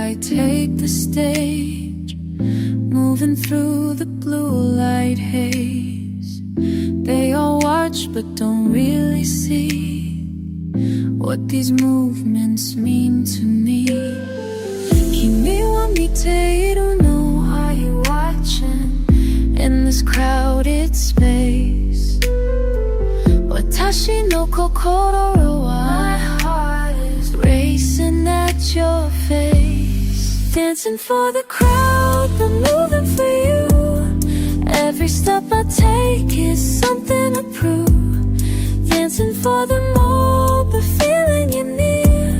I take the stage, moving through the blue light haze. They all watch but don't really see what these movements mean to me. Kimi wa mite iru no, are you watching in this crowded space? Watashi no kokoro wa, my heart is racing at your face. Dancing for the crowd, but moving for you. Every step I take is something to prove. Dancing for them all, but feeling you near.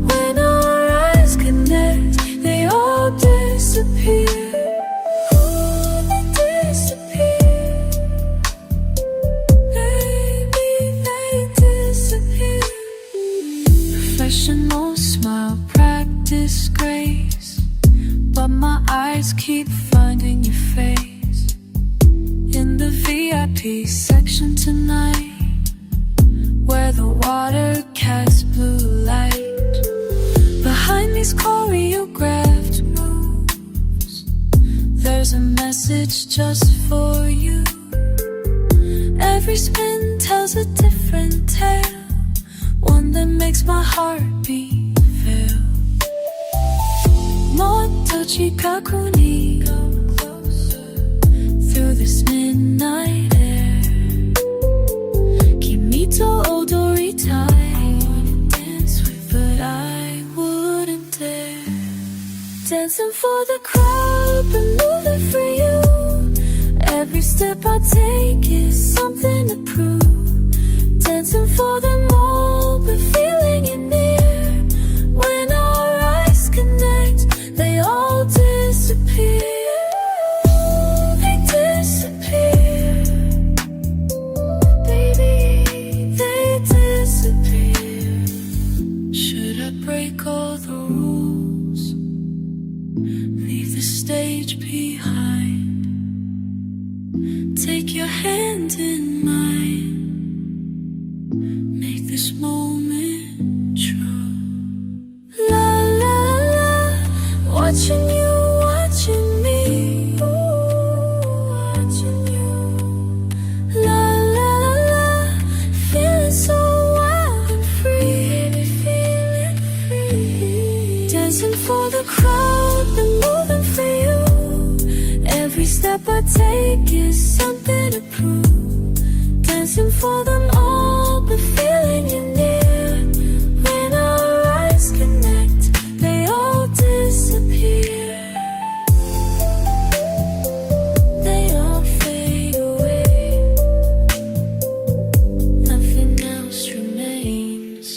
When our eyes connect, they all disappear. Professional smile, practice grace, but my eyes keep finding your face. In the VIP section tonight, where the water casts blue light. Behind these choreographed moves, there's a message just for you. Every spin tells a different tale, one that makes my heartbeat feel. Motochi kakuni, go closer through this midnight air. Kimi to odoritai, I wanna dance with, but I wouldn't dare. Dancing for the crowd, but moving for you. Every step I take is something to prove. Dancing for them all, but feeling you near. When our eyes connect, they all disappear. They disappear. Baby, they disappear. Should I break all the rules? Leave the stage behind. Take your hand in mine. Make this moment true. La la la, watching you, watching me. Watching you. La la la, feeling so wild and free. Feeling free. Dancing for the crowd, but moving for you. Every step I take is something to prove. Dancing for them all, but feeling you near. When our eyes connect, they all disappear. They all fade away. Nothing else remains.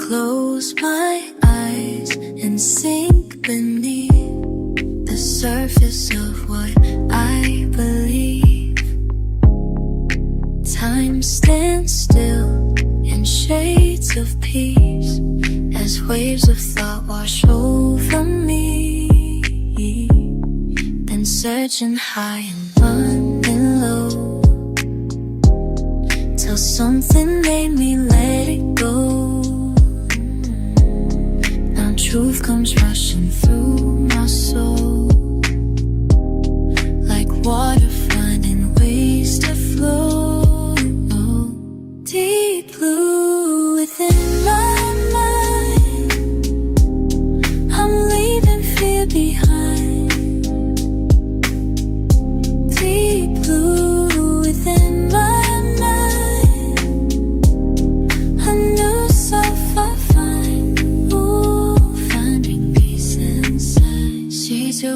Close my eyes and sink beneath the surface of what I believe. Time stands still in shades of peace as waves of thought wash over me. Then searching high and running low till something made me let it go. Truth comes rushing through my soul, like water finding ways to flow. Deep blue within my mind, I'm leaving fear behind. Deep blue within my mind, a new self I find. Sees your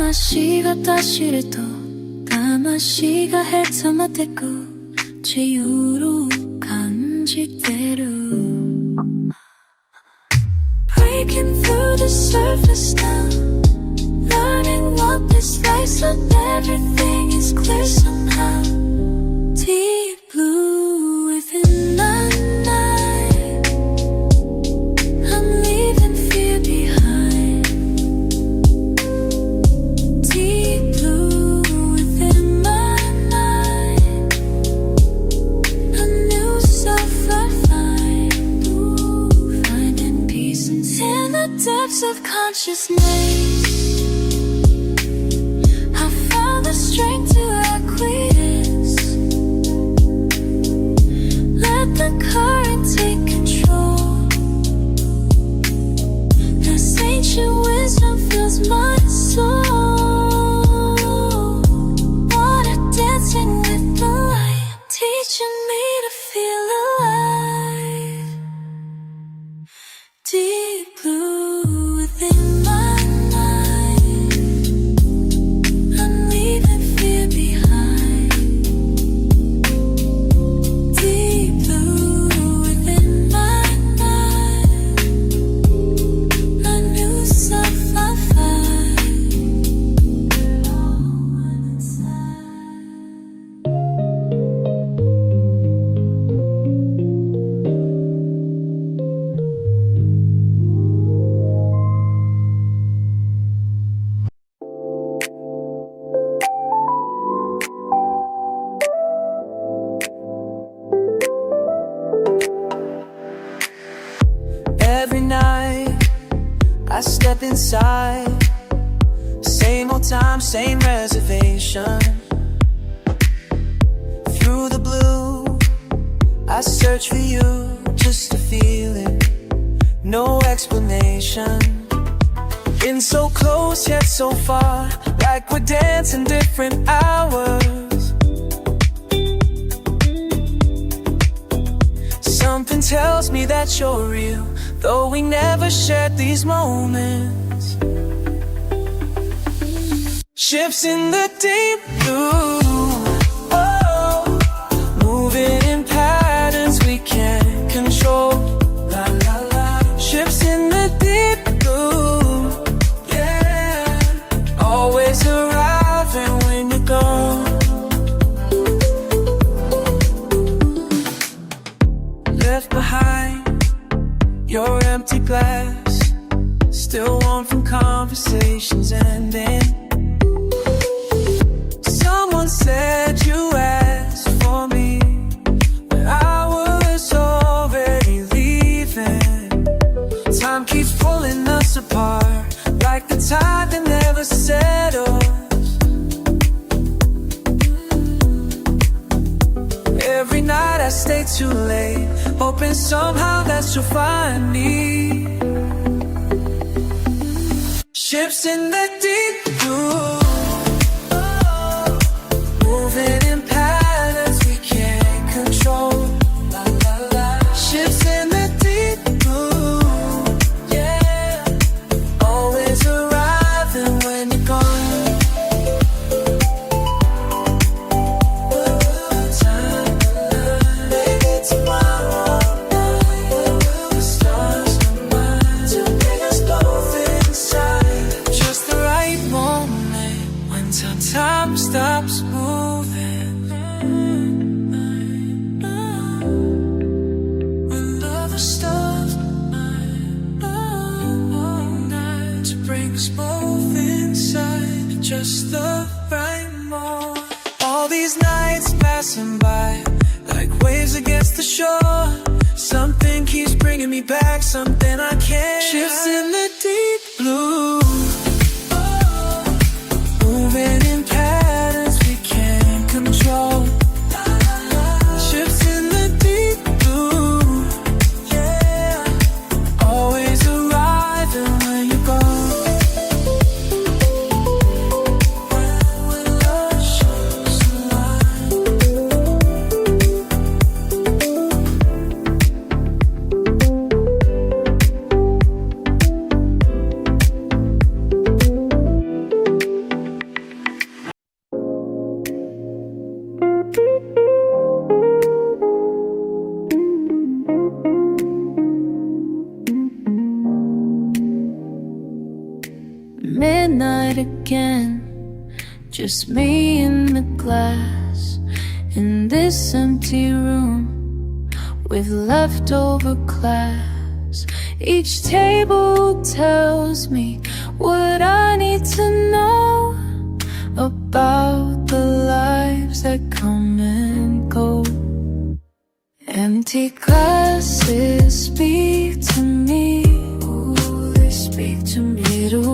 魂が走ると魂がへつまってく自由を感じてる Breaking through the surface now Learning what this life's like Everything is clear somehow Deep blue within the night I'm leaving fear behind Deep blue within my mind A new self I find Ooh, finding peace in the depths of consciousness I found the strength to acquiesce Let the current take control This ancient wisdom fills my soul Water dancing with the light Teaching me to feel alive Deep blue within my mind I'm leaving fear behind Deep blue within my mind A new self I find inside Every night I step inside Same old time, same reservation Through the blue I search for you just to feel it No explanation Been so close yet so far Like we're dancing different hours Something tells me that you're real Though we never shared these moments Ships in the deep blue oh, moving in patterns we can't control la, la, la. Ships in the deep blue yeah. Always arriving when you're gone Left behind your empty glass Still warm from conversations ending Someone said you asked for me But I was already leaving Time keeps pulling us apart Like the tide that never settles Every night I stay too late Hoping somehow that you'll find me Ships in the deep blue oh, moving in patterns we can't control la, la, la. Ships in the deep blue yeah. Always arriving when you're gone Time stops moving When love stops To bring us both inside Just the right moment All these nights passing by Like waves against the shore Something keeps bringing me back Something I can't Shifts in the deep blue Moving in patterns we can't control Ships in the deep blue yeah. Always arriving when you're gone When love shows the light midnight again. Just me and the glass in this empty room with leftover class. Each table tells me what I need to know about the lives that come and go. Empty glasses speak to me. Ooh, they speak to me. Little